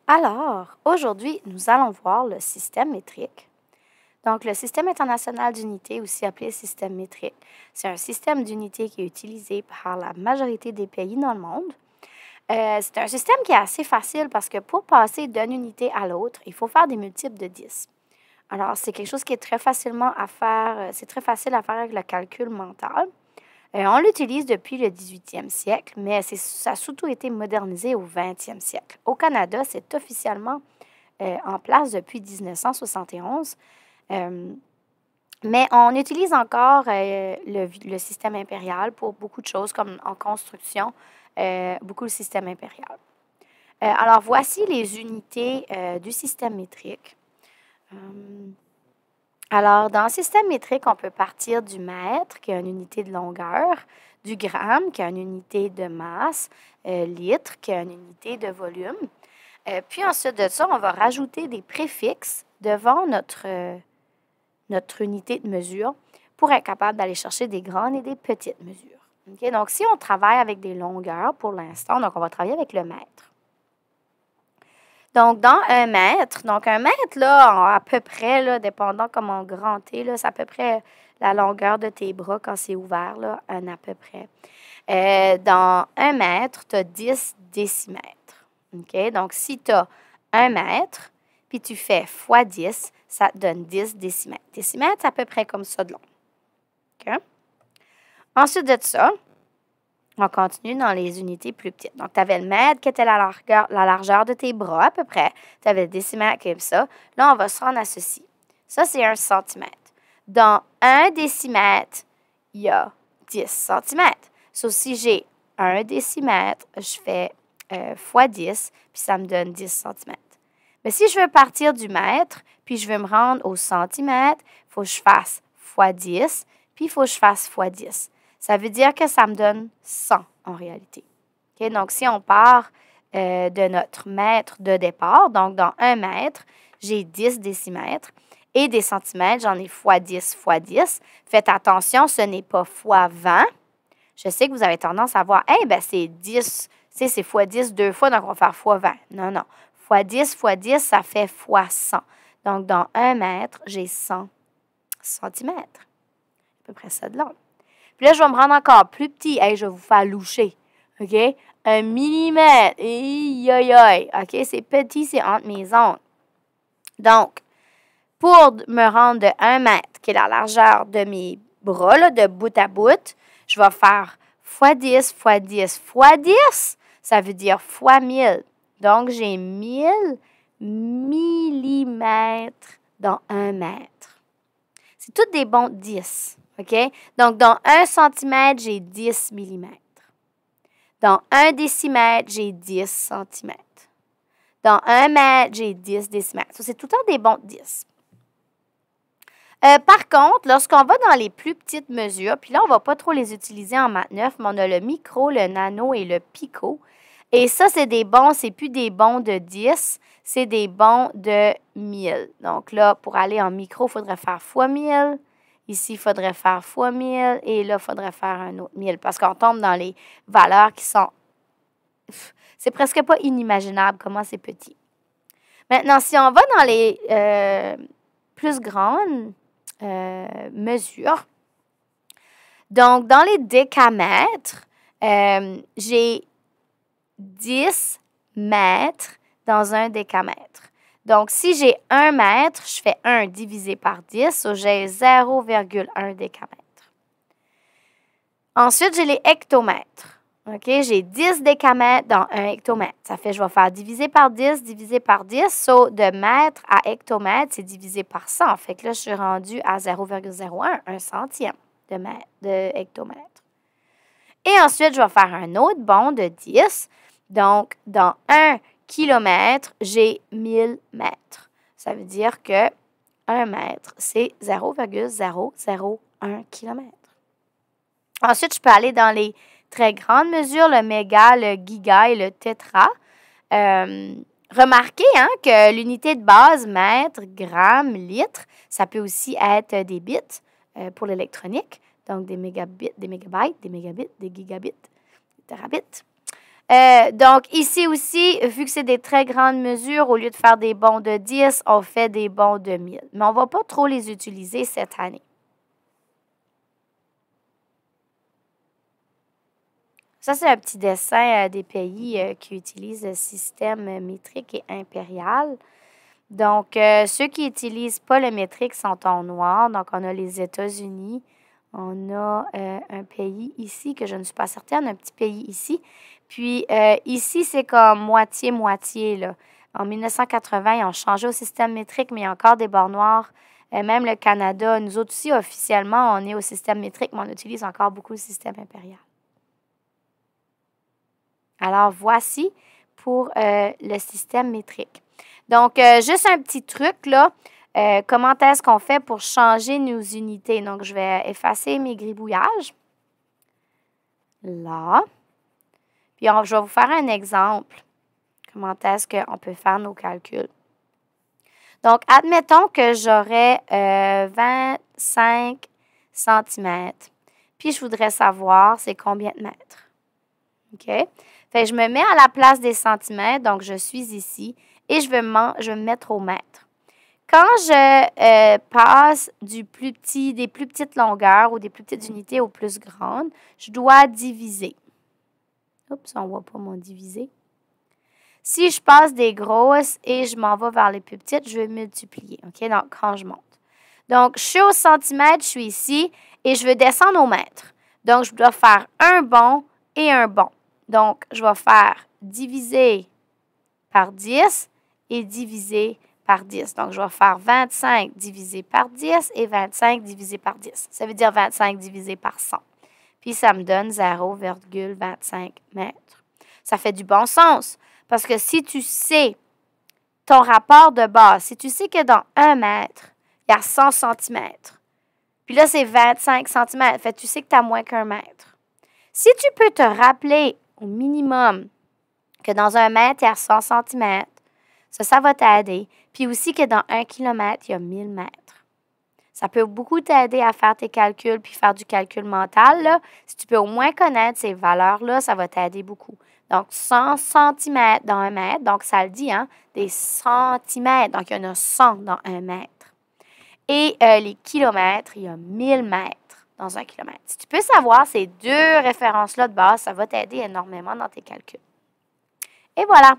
Alors, aujourd'hui, nous allons voir le système métrique. Donc, le système international d'unité, aussi appelé système métrique, c'est un système d'unité qui est utilisé par la majorité des pays dans le monde. C'est un système qui est assez facile parce que pour passer d'une unité à l'autre, il faut faire des multiples de 10. Alors, c'est quelque chose qui est très facilement à faire, c'est très facile à faire avec le calcul mental. On l'utilise depuis le 18e siècle, mais ça a surtout été modernisé au 20e siècle. Au Canada, c'est officiellement en place depuis 1971. Mais on utilise encore le système impérial pour beaucoup de choses, comme en construction, beaucoup le système impérial. Alors, voici les unités du système métrique. Alors, dans le système métrique, on peut partir du mètre, qui est une unité de longueur, du gramme, qui est une unité de masse, litre, qui est une unité de volume. Puis ensuite de ça, on va rajouter des préfixes devant notre unité de mesure pour être capable d'aller chercher des grandes et des petites mesures. Okay? Donc, si on travaille avec des longueurs pour l'instant, donc on va travailler avec le mètre. Donc, dans un mètre, là, à peu près, là, dépendant comment grand tu es, c'est à peu près la longueur de tes bras quand c'est ouvert, là, à peu près. Dans un mètre, tu as 10 décimètres. Okay? Donc, si tu as un mètre, puis tu fais fois 10, ça te donne 10 décimètres. Décimètres, c'est à peu près comme ça de long. Okay? Ensuite de ça, on continue dans les unités plus petites. Donc, tu avais le mètre qui était la largeur de tes bras à peu près. Tu avais le décimètre qui est ça. Là, on va se rendre à ceci. Ça, c'est un centimètre. Dans un décimètre, il y a 10 centimètres. Sauf si j'ai un décimètre, je fais fois 10, puis ça me donne 10 centimètres. Mais si je veux partir du mètre, puis je veux me rendre au centimètre, il faut que je fasse fois 10, puis il faut que je fasse fois 10. Ça veut dire que ça me donne 100 en réalité. Okay? Donc, si on part de notre mètre de départ, donc dans un mètre, j'ai 10 décimètres et des centimètres, j'en ai fois 10 fois 10. Faites attention, ce n'est pas fois 20. Je sais que vous avez tendance à voir, c'est 10, c'est fois 10 deux fois, donc on va faire fois 20. Non. Fois 10, ça fait fois 100. Donc, dans un mètre, j'ai 100 centimètres. À peu près ça de long. Puis là, je vais me rendre encore plus petit. Je vais vous faire loucher. OK? 1 millimètre. OK? C'est petit, c'est entre mes ongles. Donc, pour me rendre de 1 mètre, qui est la largeur de mes bras, là, de bout à bout, je vais faire fois 10, fois 10, fois 10. Ça veut dire fois 1000. Donc, j'ai 1000 millimètres dans 1 mètre. C'est tous des bons 10. OK? Donc, dans 1 centimètre, j'ai 10 millimètres. Dans 1 décimètre, j'ai 10 centimètres. Dans 1 mètre, j'ai 10 décimètres. C'est tout le temps des bons 10. Par contre, lorsqu'on va dans les plus petites mesures, puis là, on ne va pas trop les utiliser en maths 9, mais on a le micro, le nano et le pico. Et ça, c'est des bons, c'est plus des bons de 10, c'est des bons de 1000. Donc là, pour aller en micro, il faudrait faire fois 1000. Ici, il faudrait faire fois 1000. Et là, il faudrait faire un autre 1000 parce qu'on tombe dans les valeurs qui sont... C'est presque pas inimaginable comment c'est petit. Maintenant, si on va dans les plus grandes mesures, donc dans les décamètres, j'ai 10 mètres dans un décamètre. Donc, si j'ai 1 mètre, je fais 1 divisé par 10, ou j'ai 0,1 décamètre. Ensuite, j'ai les hectomètres. OK? J'ai 10 décamètres dans 1 hectomètre. Ça fait, je vais faire divisé par 10, divisé par 10. De mètre à hectomètre, c'est divisé par 100. Fait que là, je suis rendue à 0,01, 1 centième de hectomètre. Et ensuite, je vais faire un autre bond de 10. Donc, dans 1 kilomètre, j'ai 1000 mètres. Ça veut dire que 1 mètre, c'est 0,001 kilomètre. Ensuite, je peux aller dans les très grandes mesures, le méga, le giga et le tétra. Remarquez que l'unité de base, mètre, gramme, litre, ça peut aussi être des bits pour l'électronique. Donc, des mégabits, des mégabytes, des mégabits, des gigabits, des terabits. Donc, ici aussi, vu que c'est des très grandes mesures, au lieu de faire des bonds de 10, on fait des bonds de 1000. Mais on ne va pas trop les utiliser cette année. Ça, c'est un petit dessin des pays qui utilisent le système métrique et impérial. Donc, ceux qui n'utilisent pas le métrique sont en noir. Donc, on a les États-Unis. On a un pays ici que je ne suis pas certaine, un petit pays ici. Puis ici, c'est comme moitié-moitié, là. En 1980, ils ont changé au système métrique, mais il y a encore des bords noirs. Même le Canada, nous autres aussi, officiellement, on est au système métrique, mais on utilise encore beaucoup le système impérial. Alors, voici pour le système métrique. Donc, juste un petit truc, là. Comment est-ce qu'on fait pour changer nos unités? Donc, je vais effacer mes gribouillages. Là. Puis, je vais vous faire un exemple. Comment est-ce qu'on peut faire nos calculs? Donc, admettons que j'aurais 25 cm. Puis, je voudrais savoir c'est combien de mètres. OK? Fait que je me mets à la place des centimètres. Donc, je suis ici. Et je vais me mettre au mètre. Quand je passe des plus petites longueurs ou des plus petites unités aux plus grandes, je dois diviser. Oups, on ne voit pas mon diviser. Si je passe des grosses et je m'en vais vers les plus petites, je vais multiplier. OK? Donc, quand je monte. Donc, je suis au centimètre, je suis ici et je veux descendre au mètre. Donc, je dois faire un bond et un bond. Donc, je vais faire diviser par 10 et diviser par 10. Donc, je vais faire 25 divisé par 10 et 25 divisé par 10. Ça veut dire 25 divisé par 100. Puis, ça me donne 0,25 mètres. Ça fait du bon sens. Parce que si tu sais ton rapport de base, si tu sais que dans 1 mètre, il y a 100 cm, puis là, c'est 25 cm, fait tu sais que tu as moins qu'un mètre. Si tu peux te rappeler au minimum que dans 1 mètre, il y a 100 cm, ça va t'aider. Puis aussi que dans 1 kilomètre, il y a 1000 mètres. Ça peut beaucoup t'aider à faire tes calculs puis faire du calcul mental. Là. Si tu peux au moins connaître ces valeurs-là, ça va t'aider beaucoup. Donc, 100 cm dans 1 mètre, donc ça le dit, hein, des centimètres. Donc, il y en a 100 dans 1 mètre. Et les kilomètres, il y a 1000 mètres dans 1 kilomètre. Si tu peux savoir ces deux références-là de base, ça va t'aider énormément dans tes calculs. Et voilà!